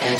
Hi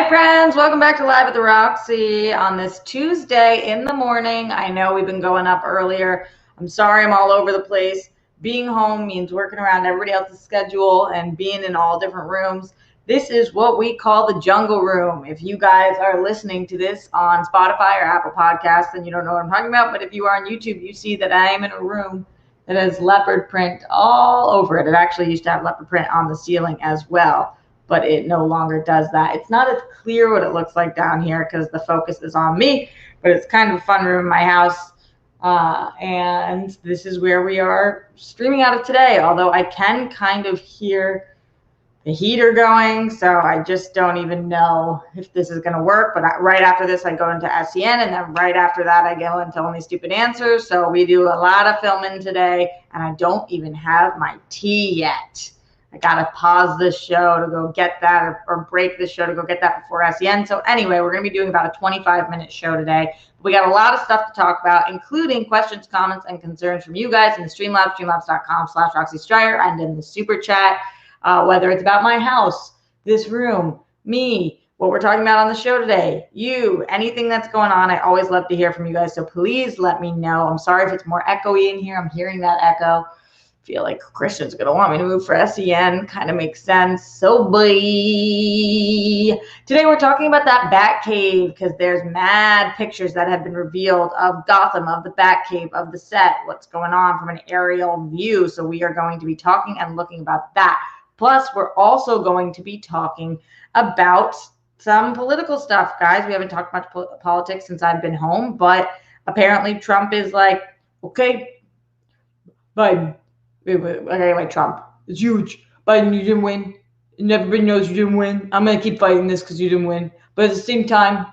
friends, welcome back to Live at the Roxy on this Tuesday in the morning. I know we've been going up earlier. I'm sorry I'm all over the place. Being home means working around everybody else's schedule and being in all different rooms. This is what we call the jungle room. If you guys are listening to this on Spotify or Apple Podcasts, then you don't know what I'm talking about. But if you are on YouTube, you see that I am in a room that has leopard print all over it. It actually used to have leopard print on the ceiling as well, but it no longer does that. It's not as clear what it looks like down here because the focus is on me, but it's kind of a fun room in my house. And this is where we are streaming out of today, although I can kind of hear the heater going, so I just don't even know if this is going to work. But right after this, I go into SEN, and then right after that, I go into Only Stupid Answers. So we do a lot of filming today, and I don't even have my tea yet. I got to pause this show to go get that, or break this show to go get that before SEN. So anyway, we're going to be doing about a 25-minute show today. We got a lot of stuff to talk about, including questions, comments, and concerns from you guys in the Streamlabs, streamlabs.com/Roxy Stryer, and in the super chat, whether it's about my house, this room, me, what we're talking about on the show today, you, anything that's going on. I always love to hear from you guys, so please let me know. I'm sorry if it's more echoey in here. I'm hearing that echo. Feel like Christian's going to want me to move for SEN. Kind of makes sense. So bye. Today we're talking about that Batcave because there's mad pictures that have been revealed of Gotham, of the Batcave, of the set, what's going on from an aerial view. So we are going to be talking and looking about that. Plus, we're also going to be talking about some political stuff, guys. We haven't talked much politics since I've been home, but apparently Trump is like, okay, Biden. Okay, like Trump. It's huge. Biden, you didn't win. And everybody knows you didn't win. I'm going to keep fighting this because you didn't win. But at the same time,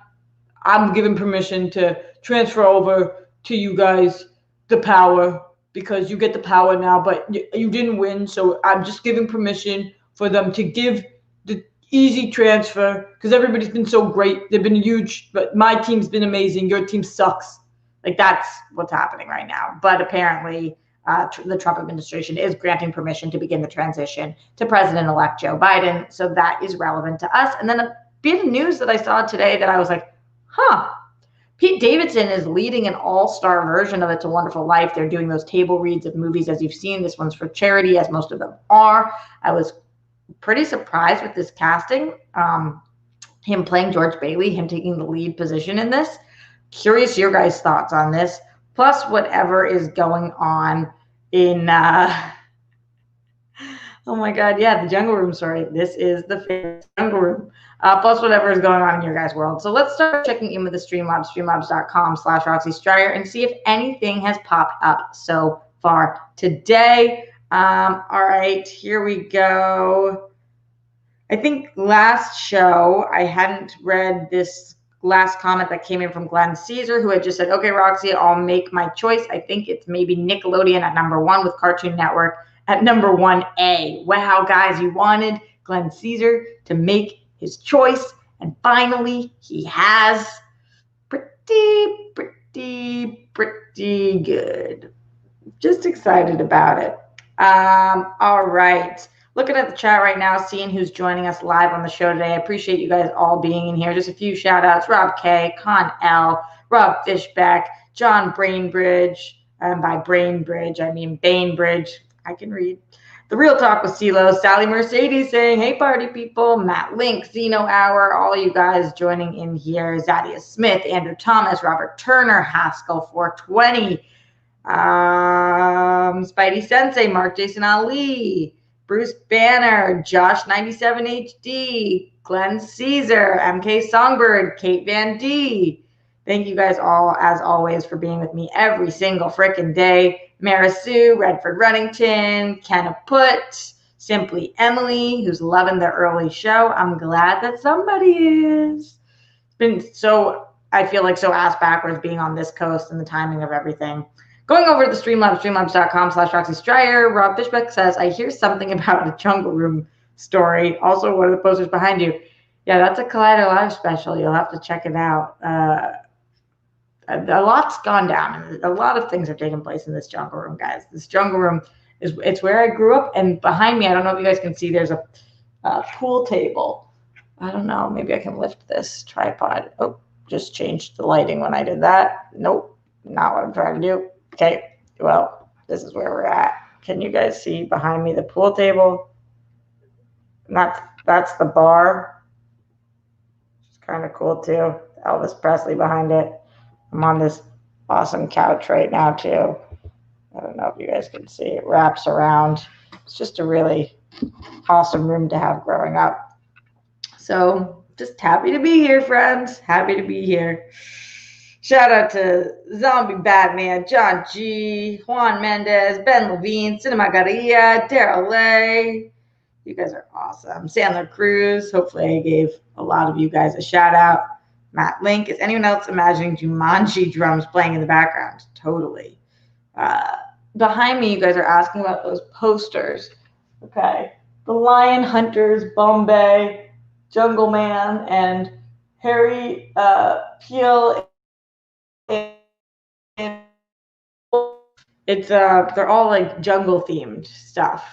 I'm giving permission to transfer over to you guys the power because you get the power now, but you didn't win. So I'm just giving permission for them to give the easy transfer because everybody's been so great. They've been huge, but my team's been amazing. Your team sucks. Like, that's what's happening right now. But apparently the Trump administration is granting permission to begin the transition to President-elect Joe Biden. So that is relevant to us. And then a bit of news that I saw today that I was like, Pete Davidson is leading an all-star version of It's a Wonderful Life. They're doing those table reads of movies, as you've seen. This one's for charity, as most of them are. I was pretty surprised with this casting. Him playing George Bailey, him taking the lead position in this. Curious your guys' thoughts on this. Plus whatever is going on in, oh my God, yeah, the jungle room, sorry. This is the famous jungle room. Plus whatever is going on in your guys' world. So let's start checking in with the Streamlabs, streamlabs.com/Roxy Stryer, and see if anything has popped up so far today. All right, here we go. I think last show, I hadn't read this last comment that came in from Glenn Caesar, who had just said, okay, Roxy, I'll make my choice. I think it's maybe Nickelodeon at number 1 with Cartoon Network at number 1A. Wow, guys, you wanted Glenn Caesar to make his choice, and finally he has. Pretty good. Just excited about it. All right. Looking at the chat right now, seeing who's joining us live on the show today. I appreciate you guys all being in here. Just a few shout outs. Rob K, Con L, Rob Fishbeck, John Brainbridge. And by Brainbridge, I mean Bainbridge. I can read. The Real Talk with CeeLo, Sally Mercedes saying, hey, party people. Matt Link, Zeno Hour, all you guys joining in here. Zadia Smith, Andrew Thomas, Robert Turner, Haskell 420, Spidey Sensei, Mark Jason Ali, Bruce Banner, Josh 97HD, Glenn Caesar, MK Songbird, Kate Van D. Thank you guys all, as always, for being with me every single frickin' day. Mara Sue, Redford Runnington, Kenna Put, Simply Emily, who's loving the early show. I'm glad that somebody is. It's been so, I feel like so ass backwards being on this coast and the timing of everything. Going over to the Streamlabs, streamlabs.com/Roxy Stryer. Rob Fishbeck says, I hear something about a jungle room story. Also, one of the posters behind you. Yeah, that's a Collider Live special. You'll have to check it out. A lot's gone down, and a lot of things have taken place in this jungle room, guys. This jungle room it's where I grew up, and behind me, I don't know if you guys can see, there's a pool table. I don't know, maybe I can lift this tripod. Oh, just changed the lighting when I did that. Nope, not what I'm trying to do. Okay, well, this is where we're at. Can you guys see behind me the pool table? And that's the bar. It's kind of cool too. Elvis Presley behind it. I'm on this awesome couch right now too. I don't know if you guys can see. It wraps around. It's just a really awesome room to have growing up. So just happy to be here, friends. Happy to be here. Shout out to Zombie Batman, John G, Juan Mendez, Ben Levine, Cinema Garia, Daryl Lay. You guys are awesome. Sandler Cruz. Hopefully I gave a lot of you guys a shout out. Matt Link. Is anyone else imagining Jumanji drums playing in the background? Totally. Behind me, you guys are asking about those posters. Okay. The Lion Hunters, Bombay, Jungle Man, and Harry Peel. It's they're all like jungle themed stuff.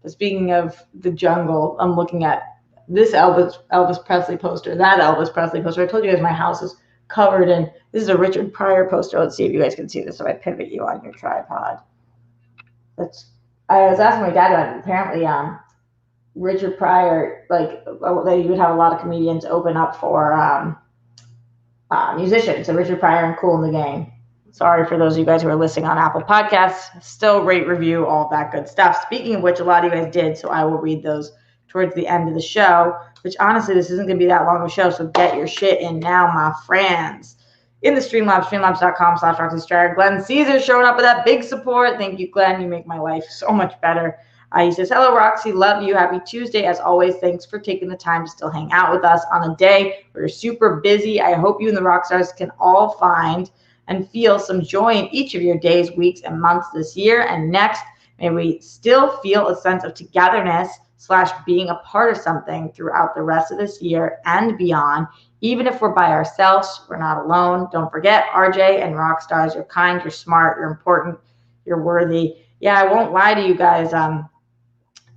But speaking of the jungle, I'm looking at this Elvis Presley poster, that Elvis Presley poster. I told you guys my house is covered in, this is a Richard Pryor poster. Let's see if you guys can see this if I pivot you on your tripod. I was asking my dad about it. Apparently, Richard Pryor, like, they would have a lot of comedians open up for musicians. So Richard Pryor and Kool and the Gang. Sorry for those of you guys who are listening on Apple Podcasts. Still rate, review, all that good stuff. Speaking of which, a lot of you guys did, so I will read those towards the end of the show, which honestly, this isn't going to be that long of a show, so get your shit in now, my friends. In the Streamlabs, streamlabs.com/Roxy Stryer. Glenn Caesar showing up with that big support. Thank you, Glenn. You make my life so much better. He says, hello, Roxy. Love you. Happy Tuesday. As always, thanks for taking the time to still hang out with us on a day where you're super busy. I hope you and the Rockstars can all find and feel some joy in each of your days, weeks, and months this year and next. May we still feel a sense of togetherness / being a part of something throughout the rest of this year and beyond. Even if we're by ourselves, we're not alone. Don't forget, RJ and Rockstars, you're kind, you're smart, you're important, you're worthy. Yeah, I won't lie to you guys.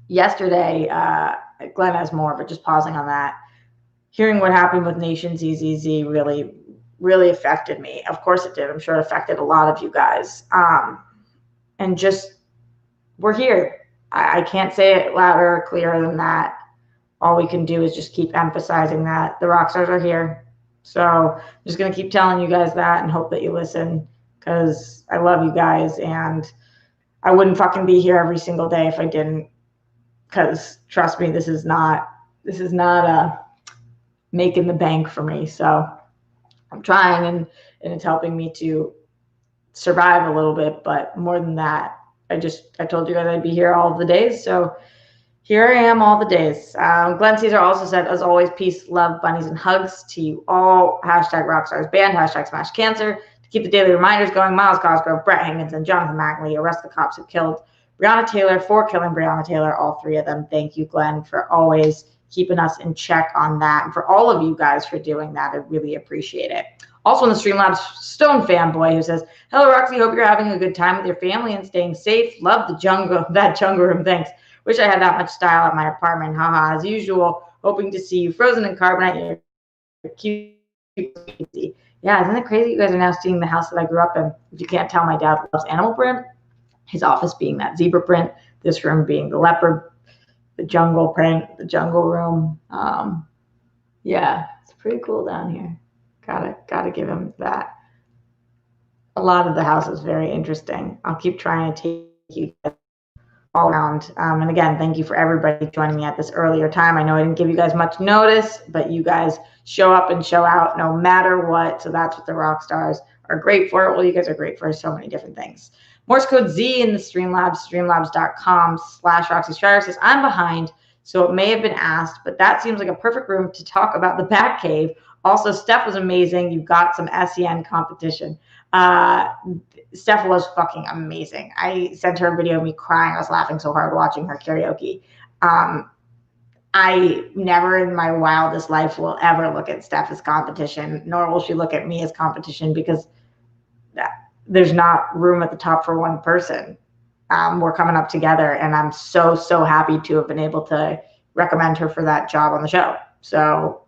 Yesterday, Glenn has more, but just pausing on that. Hearing what happened with Nation ZZZ really, really affected me. Of course it did. I'm sure it affected a lot of you guys. And just, we're here. I can't say it louder or clearer than that. All we can do is just keep emphasizing that the Rockstars are here. So I'm just going to keep telling you guys that and hope that you listen, because I love you guys, and I wouldn't fucking be here every single day if I didn't, because trust me, this is not making the bank for me. So I'm trying, and it's helping me to survive a little bit, but more than that, I told you guys I'd be here all of the days, so here I am all the days. Glenn Caesar also said, as always, peace, love, bunnies, and hugs to you all. #RockstarsBand, #SmashCancer. To keep the daily reminders going, Miles Cosgrove, Brett Hankinson, Jonathan McNally, arrest the cops who killed Breonna Taylor for killing Breonna Taylor, all three of them. Thank you, Glenn, for always keeping us in check on that, and for all of you guys for doing that. I really appreciate it. Also in the Streamlabs, Stone Fanboy, who says, hello, Roxy. Hope you're having a good time with your family and staying safe. Love that jungle room. Thanks. Wish I had that much style at my apartment. Haha, as usual. Hoping to see you frozen in carbonite. You're cute. Yeah, isn't it crazy? You guys are now seeing the house that I grew up in. If you can't tell, my dad loves animal print. His office being that zebra print. This room being the leopard, the jungle print, the jungle room. Yeah, it's pretty cool down here. Gotta give him that. A lot of the house is very interesting. I'll keep trying to take you all around. And again, thank you for everybody joining me at this earlier time. I know I didn't give you guys much notice, but you guys show up and show out no matter what. So that's what the Rockstars are great for. Well, you guys are great for so many different things. Morse code Z in the Streamlabs, streamlabs.com/Roxy Stryer says, I'm behind, so it may have been asked, but that seems like a perfect room to talk about the Batcave Also, Steph was amazing. You got some SEN competition. Steph was fucking amazing. I sent her a video of me crying. I was laughing so hard watching her karaoke. I never in my wildest life will ever look at Steph as competition, nor will she look at me as competition, because there's not room at the top for one person. We're coming up together, and I'm so, so happy to have been able to recommend her for that job on the show. So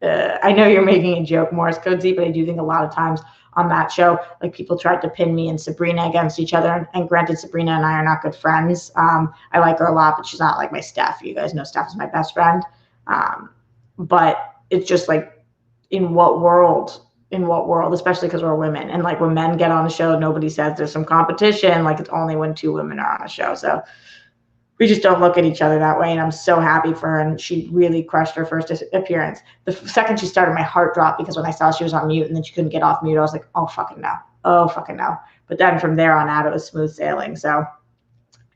I know you're making a joke, Morse Code Z, but I do think a lot of times on that show, like, people tried to pin me and Sabrina against each other. And granted, Sabrina and I are not good friends. I like her a lot, but she's not like my Steph. You guys know Steph is my best friend. But it's just like, in what world, especially because we're women. And like, when men get on a show, nobody says there's some competition. Like, it's only when two women are on a show. So we just don't look at each other that way. And I'm so happy for her. And she really crushed her first appearance. The second she started, my heart dropped, because when I saw she was on mute and then she couldn't get off mute, I was like, oh, fucking no. Oh, fucking no. But then from there on out, it was smooth sailing. So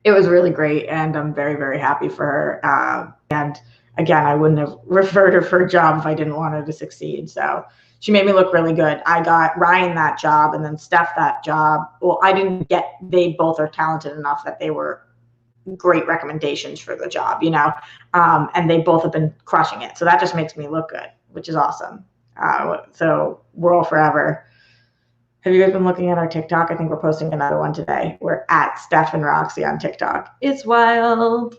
it was really great. And I'm very, very happy for her. And again, I wouldn't have referred her for a job if I didn't want her to succeed. So she made me look really good. I got Ryan that job and then Steph that job. Well, I didn't get, they both are talented enough that they were great recommendations for the job, you know, and they both have been crushing it. So that just makes me look good, which is awesome. So Whirl Forever. Have you guys been looking at our TikTok? I think we're posting another one today. We're at Steph and Roxy on TikTok. It's wild.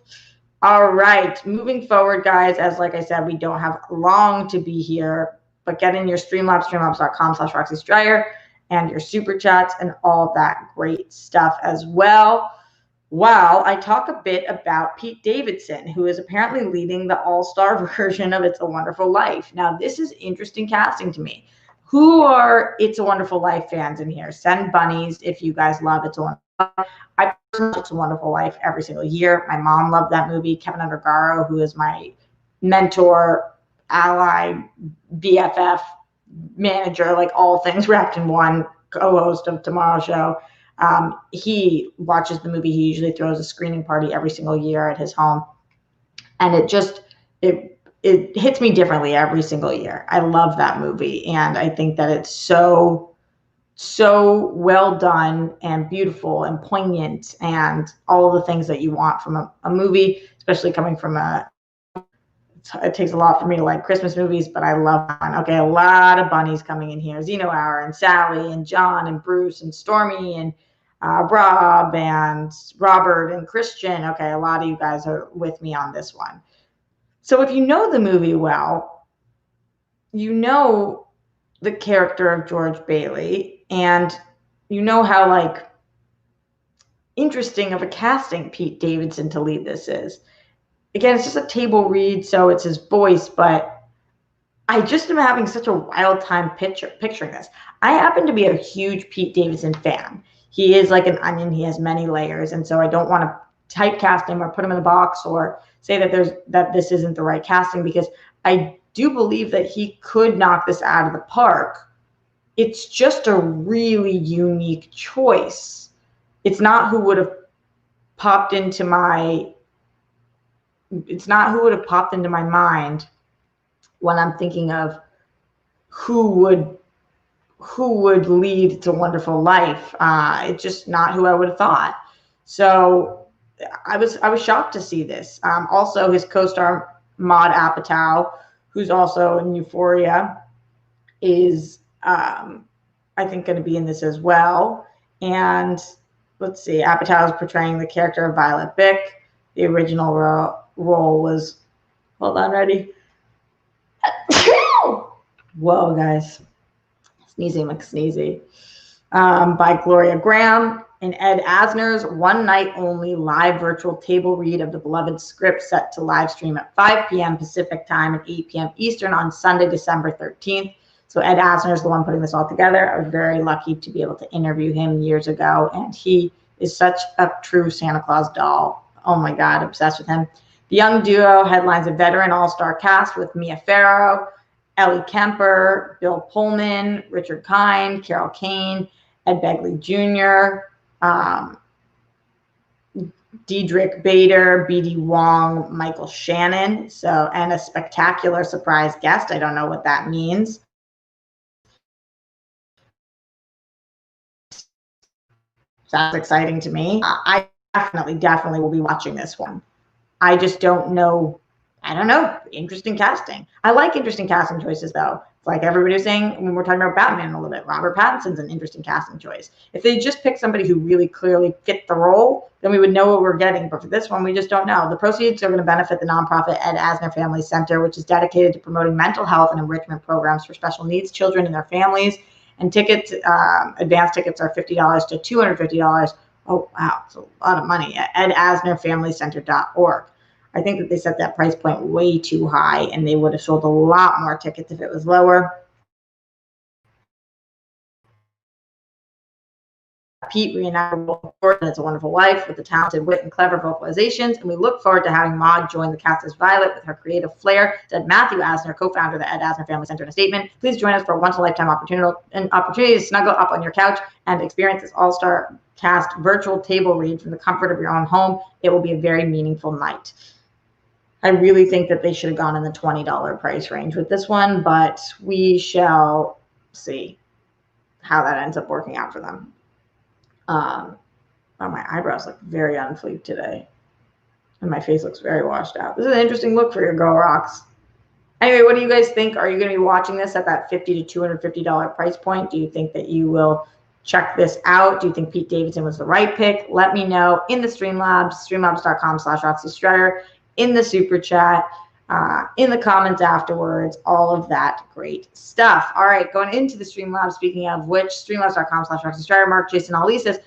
All right, moving forward, guys, as like I said, we don't have long to be here, but get in your Streamlabs, streamlabs.com/Roxy Stryer, and your super chats and all that great stuff as well. While I talk a bit about Pete Davidson, who is apparently leading the all-star version of It's a Wonderful Life. Now, this is interesting casting to me. Who are It's a Wonderful Life fans in here? Send bunnies if you guys love It's a Wonderful Life. I personally love It's a Wonderful Life every single year. My mom loved that movie. Kevin Undergaro, who is my mentor, ally, BFF, manager, like all things wrapped in one, co-host of Tomorrow Show. He watches the movie. He usually throws a screening party every single year at his home. And it hits me differently every single year. I love that movie. And I think that it's so well done and beautiful and poignant and all the things that you want from a movie, especially coming from it takes a lot for me to like Christmas movies, but I love one. Okay, a lot of bunnies coming in here. Zeno Hour and Sally and John and Bruce and Stormy and Rob and Robert and Christian. Okay, a lot of you guys are with me on this one. So if you know the movie well, you know the character of George Bailey, and you know how like interesting of a casting Pete Davidson to lead this is. Again, it's just a table read, so it's his voice, but I just am having such a wild time picturing this. I happen to be a huge Pete Davidson fan. He is like an onion. He has many layers, and so I don't want to typecast him or put him in a box or say that this isn't the right casting, because I do believe that he could knock this out of the park. It's just a really unique choice. It's not who would have popped into my mind when I'm thinking of who would lead It's a Wonderful Life. It's just not who I would have thought. So I was shocked to see this. Also, his co-star Maude Apatow, who's also in Euphoria, is I think going to be in this as well. And let's see, Apatow is portraying the character of Violet Bick. The original role was, hold on, ready? Whoa, guys. Sneezy McSneezy. By Gloria Graham and Ed Asner's one night only live virtual table read of the beloved script, set to live stream at 5 p.m. Pacific time and 8 p.m. Eastern on Sunday, December 13th. So Ed Asner is the one putting this all together. I was very lucky to be able to interview him years ago, and he is such a true Santa Claus doll. Oh my God, obsessed with him. The young duo headlines a veteran all-star cast with Mia Farrow, Ellie Kemper, Bill Pullman, Richard Kind, Carol Kane, Ed Begley Jr., Diedrich Bader, B.D. Wong, Michael Shannon. So, and a spectacular surprise guest. I don't know what that means. Sounds exciting to me. I definitely will be watching this one. I just don't know. I don't know. Interesting casting. I like interesting casting choices, though. It's like everybody was saying when we're talking about Batman a little bit. Robert Pattinson's an interesting casting choice. If they just pick somebody who really clearly fit the role, then we would know what we're getting. But for this one, we just don't know. The proceeds are going to benefit the nonprofit Ed Asner Family Center, which is dedicated to promoting mental health and enrichment programs for special needs children and their families. And tickets, advance tickets are $50 to $250. Oh, wow. It's a lot of money at edasnerfamilycenter.org. I think that they set that price point way too high, and they would have sold a lot more tickets if it was lower. Pete reenacted Gordon as a wonderful wife with the talented wit and clever vocalizations, and we look forward to having Maud join the cast as Violet with her creative flair, said Matthew Asner, co-founder of the Ed Asner Family Center, in a statement. Please join us for a once-in-a-lifetime opportunity to snuggle up on your couch and experience this all-star cast virtual table read from the comfort of your own home. It will be a very meaningful night. I really think that they should have gone in the $20 price range with this one, but we shall see how that ends up working out for them. Oh, my eyebrows look very on fleek today, and my face looks very washed out. This is an interesting look for your Girl Rocks. Anyway, what do you guys think? Are you going to be watching this at that $50 to $250 price point? Do you think that you will check this out? Do you think Pete Davidson was the right pick? Let me know in the Streamlabs, streamlabs.com/RoxyStrider, in the super chat, in the comments afterwards, all of that great stuff. All right, going into the Streamlabs, speaking of which, streamlabs.com/RoxyStrider, Mark Jason Ali says,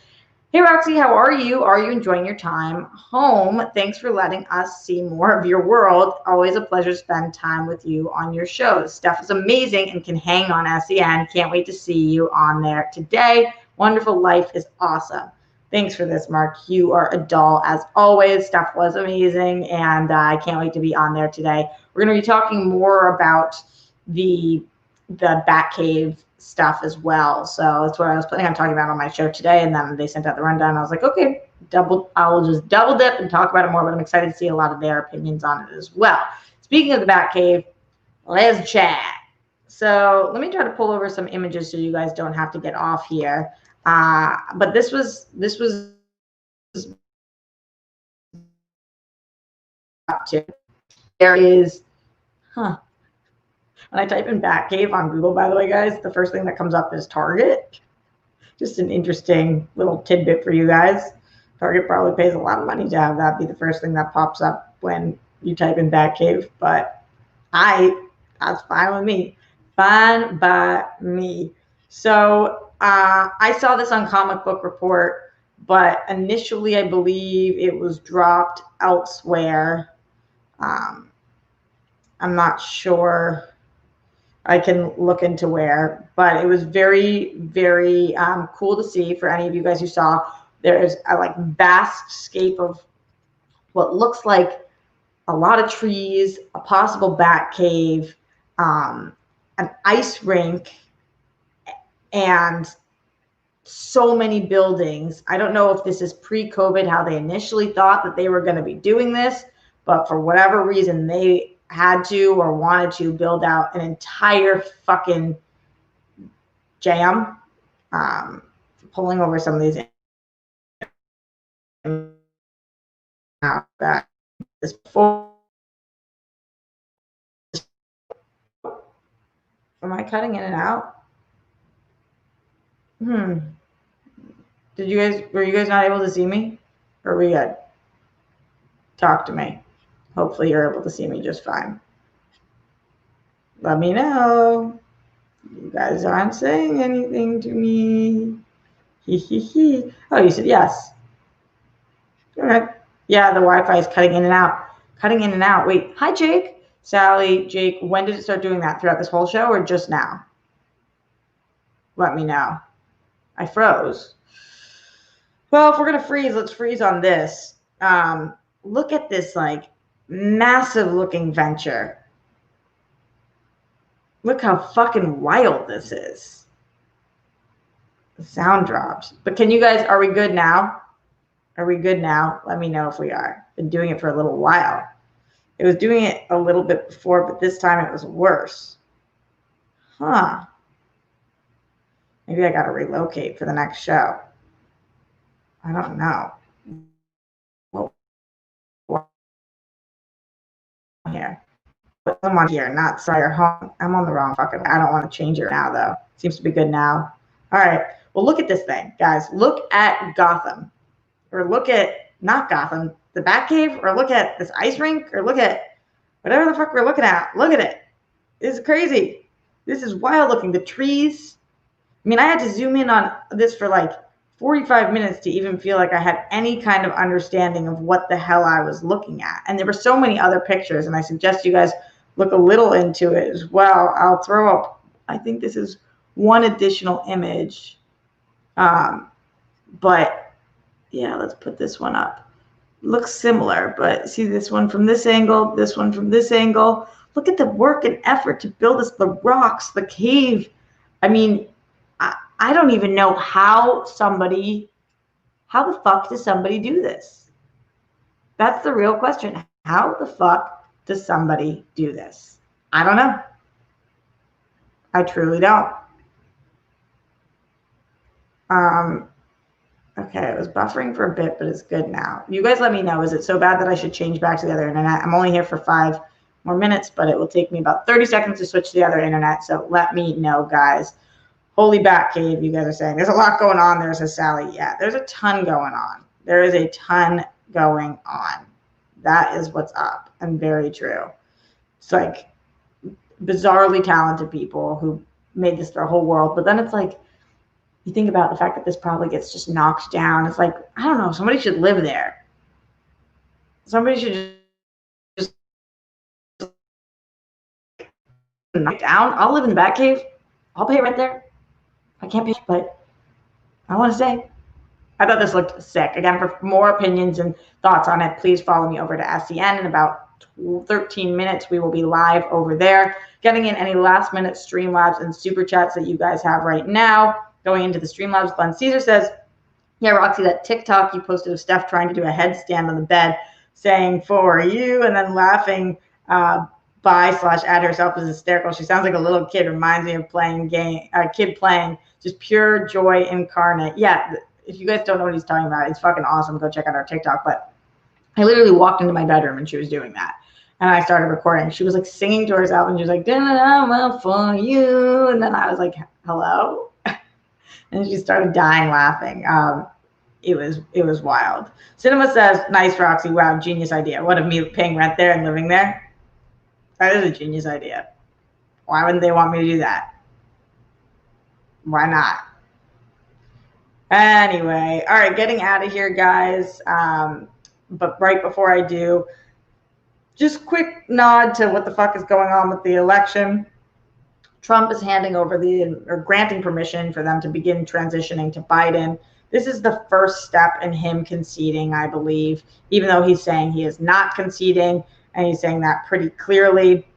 hey, Roxy, how are you? Are you enjoying your time home? Thanks for letting us see more of your world. Always a pleasure to spend time with you on your shows. Steph is amazing and can hang on SEN. Can't wait to see you on there today. Wonderful. Life is awesome. Thanks for this, Mark. You are a doll as always. Steph was amazing, and I can't wait to be on there today. We're going to be talking more about the Batcave stuff as well. So that's what I was planning on talking about on my show today, and then they sent out the rundown. I was like, okay, I'll just double dip and talk about it more, but I'm excited to see a lot of their opinions on it as well. Speaking of the Batcave, let's chat. So let me try to pull over some images so you guys don't have to get off here. But this was there is, when I type in Batcave on Google, by the way, guys, the first thing that comes up is Target. Just an interesting little tidbit for you guys. Target probably pays a lot of money to have that be the first thing that pops up when you type in Batcave, but that's fine with me. Fine by me. So I saw this on Comic Book Report, but initially I believe it was dropped elsewhere. I'm not sure. I can look into where, but it was very, very cool to see for any of you guys who saw. There's a vast scape of what looks like a lot of trees, a possible bat cave, an ice rink, and so many buildings. I don't know if this is pre-COVID, how they initially thought that they were going to be doing this, but for whatever reason, they had to or wanted to build out an entire fucking jam. Pulling over some of these that is before. Am I cutting in and out? Were you guys not able to see me? Or are we good? Talk to me. Hopefully you're able to see me just fine. Let me know. You guys aren't saying anything to me. Oh, you said yes. All right. Yeah, the Wi-Fi is cutting in and out. Cutting in and out. Wait. Hi, Jake. Sally, Jake, when did it start doing that? Throughout this whole show or just now? Let me know. I froze. Well, if we're going to freeze, let's freeze on this. Look at this, massive looking venture. Look how fucking wild this is. The sound dropped. But can you guys, are we good now? Are we good now? Let me know if we are. Been doing it for a little while. It was doing it a little bit before, but this time it was worse. Huh. Maybe I got to relocate for the next show. I don't know. Here. I'm on here, not Sire Home. I'm on the wrong fucking. I don't want to change it now, though. Seems to be good now. All right. Well, look at this thing, guys. Look at Gotham. Or look at, not Gotham, the Batcave. Or look at this ice rink. Or look at whatever the fuck we're looking at. Look at it. This is crazy. This is wild looking. The trees. I mean, I had to zoom in on this for like 45 minutes to even feel like I had any kind of understanding of what the hell I was looking at. And there were so many other pictures, and I suggest you guys look a little into it as well. I'll throw up, I think this is one additional image. But yeah, let's put this one up. Looks similar, but see this one from this angle, this one from this angle. Look at the work and effort to build this, the rocks, the cave. I mean, I don't even know how the fuck does somebody do this? That's the real question. How the fuck does somebody do this? I don't know. I truly don't. Okay, it was buffering for a bit, but it's good now. You guys let me know. Is it so bad that I should change back to the other internet? I'm only here for 5 more minutes, but it will take me about 30 seconds to switch to the other internet. So let me know, guys. Holy Batcave, you guys are saying. There's a lot going on there, says Sally. Yeah, there's a ton going on. There is a ton going on. That is what's up, and very true. It's like bizarrely talented people who made this their whole world. But then it's like, you think about the fact that this probably gets just knocked down. It's like, I don't know, somebody should live there. Somebody should just knock it down. I'll live in the Batcave. I'll pay rent there. I can't pay, but I want to stay. I thought this looked sick. Again, for more opinions and thoughts on it, please follow me over to SCN. In about 13 minutes, we will be live over there. Getting in any last minute Streamlabs and Super Chats that you guys have right now. Going into the Streamlabs, Glenn Caesar says, yeah, Roxy, that TikTok you posted of Steph trying to do a headstand on the bed saying, for you, and then laughing by/at herself is hysterical. She sounds like a little kid. Reminds me of a kid playing, just pure joy incarnate. Yeah, if you guys don't know what he's talking about, it's fucking awesome. Go check out our TikTok. But I literally walked into my bedroom and she was doing that. And I started recording. She was like singing to herself and she was like, da-da-da, for you. And then I was like, hello? And she started dying laughing. It was wild. Cinema says, nice, Roxy. Wow, genius idea. What, of me paying rent there and living there? That is a genius idea. Why wouldn't they want me to do that? Why not? Anyway, all right, getting out of here, guys. But right before I do, just quick nod to what the fuck is going on with the election. Trump is handing over granting permission for them to begin transitioning to Biden. This is the first step in him conceding, I believe, even though he's saying he is not conceding, and he's saying that pretty clearly.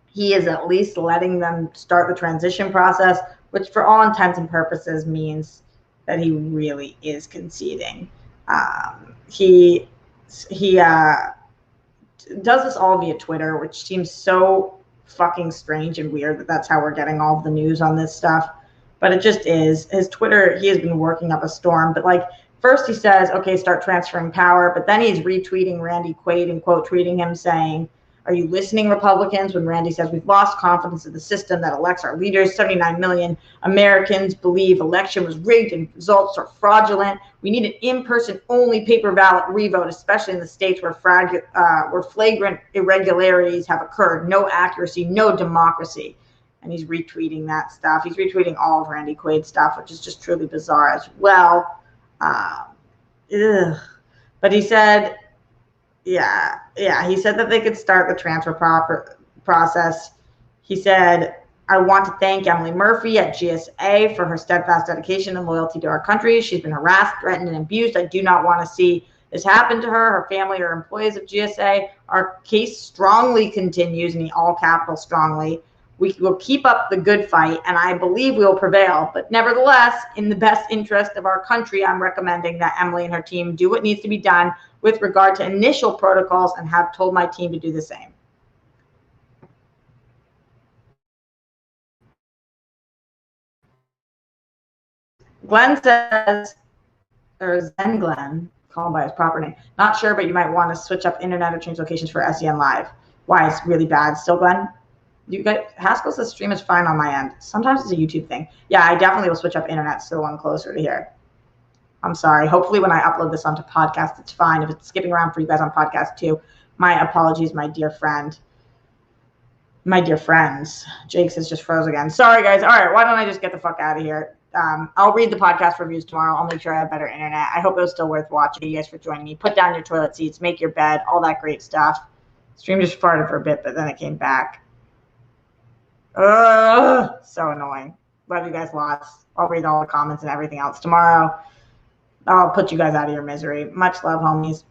He is at least letting them start the transition process, which for all intents and purposes means that he really is conceding. He does this all via Twitter, which seems so fucking strange and weird that that's how we're getting all of the news on this stuff. But it just is. His Twitter, he has been working up a storm. But like, first he says, okay, start transferring power. But then he's retweeting Randy Quaid and quote tweeting him saying, are you listening, Republicans? When Randy says we've lost confidence in the system that elects our leaders. 79 million Americans believe election was rigged and results are fraudulent. We need an in-person only paper ballot revote, especially in the states where flagrant irregularities have occurred. No accuracy, no democracy. And he's retweeting that stuff. He's retweeting all of Randy Quaid's stuff, which is just truly bizarre as well. But he said, he said that they could start the transfer process. He said, I want to thank Emily Murphy at GSA for her steadfast dedication and loyalty to our country. She's been harassed, threatened, and abused. I do not want to see this happen to her family, or employees of GSA. Our case strongly continues, in all capital strongly. We will keep up the good fight, and I believe we will prevail. But nevertheless, in the best interest of our country, I'm recommending that Emily and her team do what needs to be done with regard to initial protocols, and have told my team to do the same. Glenn says, or Zen Glenn, call him by his proper name. Not sure, but you might want to switch up internet or change locations for SEN Live. Why? It's really bad still, Glenn? You get Haskell says stream is fine on my end. Sometimes it's a YouTube thing. Yeah, I definitely will switch up internet to the one closer to here. I'm sorry. Hopefully when I upload this onto podcast, it's fine. If it's skipping around for you guys on podcast too, my apologies, my dear friend. My dear friends. Jake says just froze again. Sorry, guys. All right, why don't I just get the fuck out of here? I'll read the podcast reviews tomorrow. I'll make sure I have better internet. I hope it was still worth watching. Thank you guys for joining me. Put down your toilet seats, make your bed, all that great stuff. Stream just farted for a bit, but then it came back. So annoying. Love you guys lots. I'll read all the comments and everything else tomorrow. I'll put you guys out of your misery. Much love, homies.